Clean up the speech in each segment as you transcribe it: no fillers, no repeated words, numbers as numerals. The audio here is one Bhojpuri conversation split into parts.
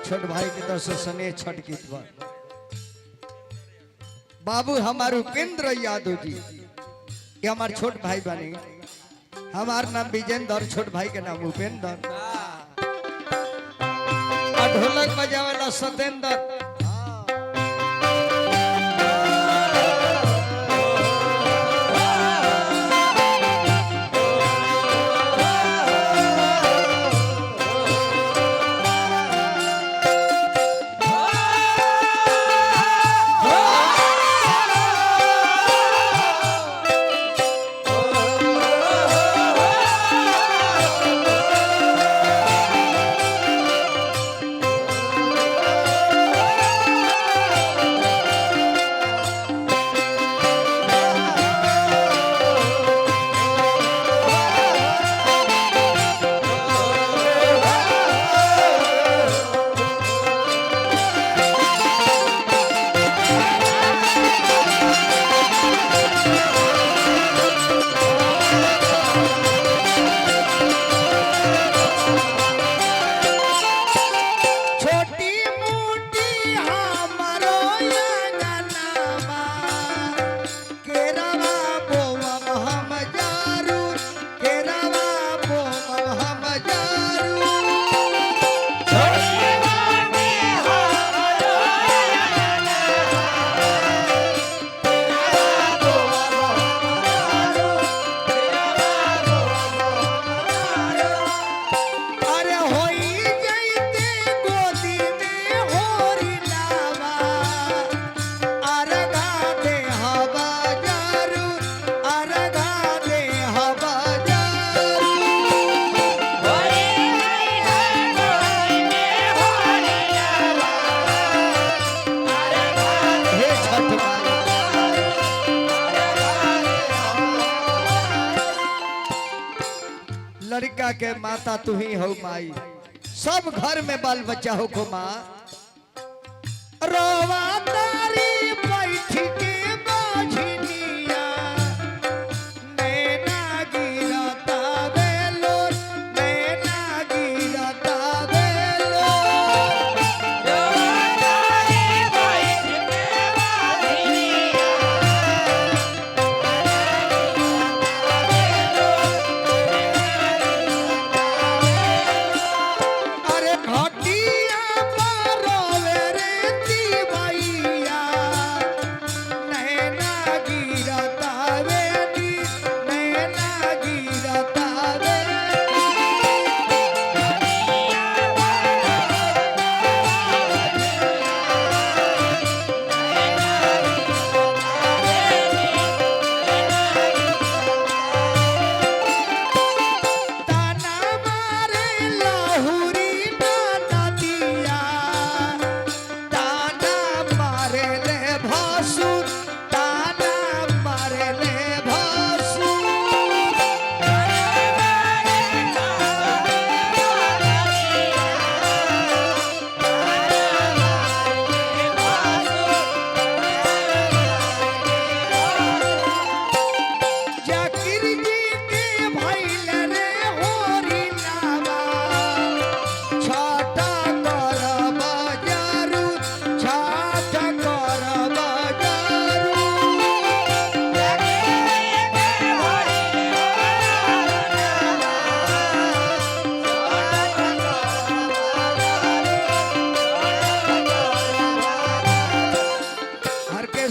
छोट भाई के तरफ से स्नेह छठ गीत बा। बाबू हमार उपेंद्र यादव जी ये हमार छोट भाई बने। हमार नाम विजेंद्र, छोट भाई के नाम उपेंद्र। और ढोलक बजावेला सतेंद्र। लड़का के माता तू ही हो माई, सब घर में बाल बच्चा हो को माँ। रोवा तारी बैठ के बाझनिया, नैना गिरता बेलो, नैना गिरता बेलो। रोवा तारी बैठ के बाझनिया,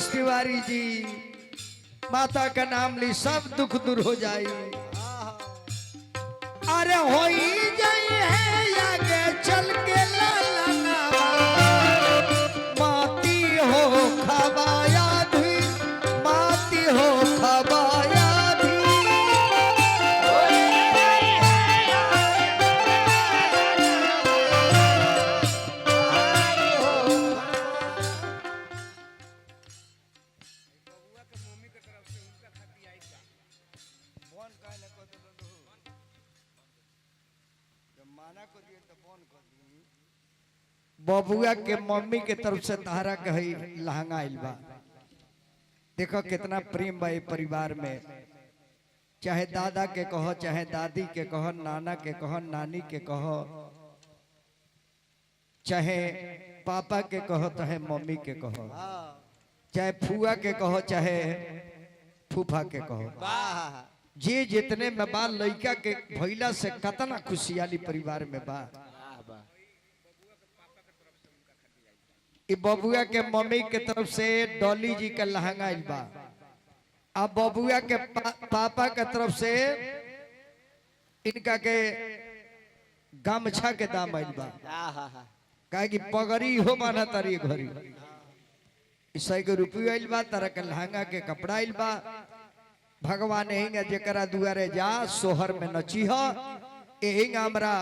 तिवारी जी माता का नाम ली सब दुख दूर हो जाई। अरे होई जाई है आगे चल के लाला, माती हो खबाया धी, माती हो खबाया धी। बबुआ के मम्मी के तरफ से तहरा कही लहंगा आइल बा। देखो कितना प्रेम बा परिवार में, चाहे दादा के कहो, चाहे दादी के कहो, नाना के कहो, नानी के कहो, चाहे पापा के कहो चाहे मम्मी के कहो, चाहे फुआ के कहो चाहे फूफा के कहो, जे जितने में बा लड़का के भइला से कतना खुशहाली परिवार में बा। ई बबुआ के मम्मी के तरफ से डॉली जी का लहंगा आइल बा, अब बबुआ के पापा के तरफ से इनका के गमछा के दाम आइल बा, कहे कि पगड़ी हो माना तारी घरी 100 रुपया आइल बा, तारा के लहंगा के कपड़ा आइल बा। भगवान एहिंगा जेकरा दुआरे जा सोहर में नची हो, एहिंगा हमरा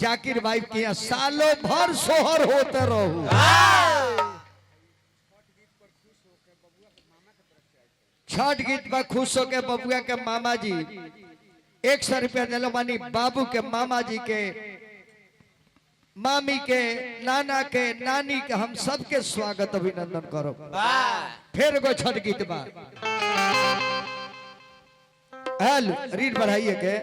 जाकिर भाई के यहाँ सालों भर सोहर होते रहू। छठ गीत पर खुश होके बबुआ के मामा जी 100 रुपया दिलो, मानी बाबू के मामा जी के मामी के नाना के नानी के हम सबके स्वागत अभिनंदन करो। फिर गो छठ गीत बा हेलो रीड बढ़ाइए के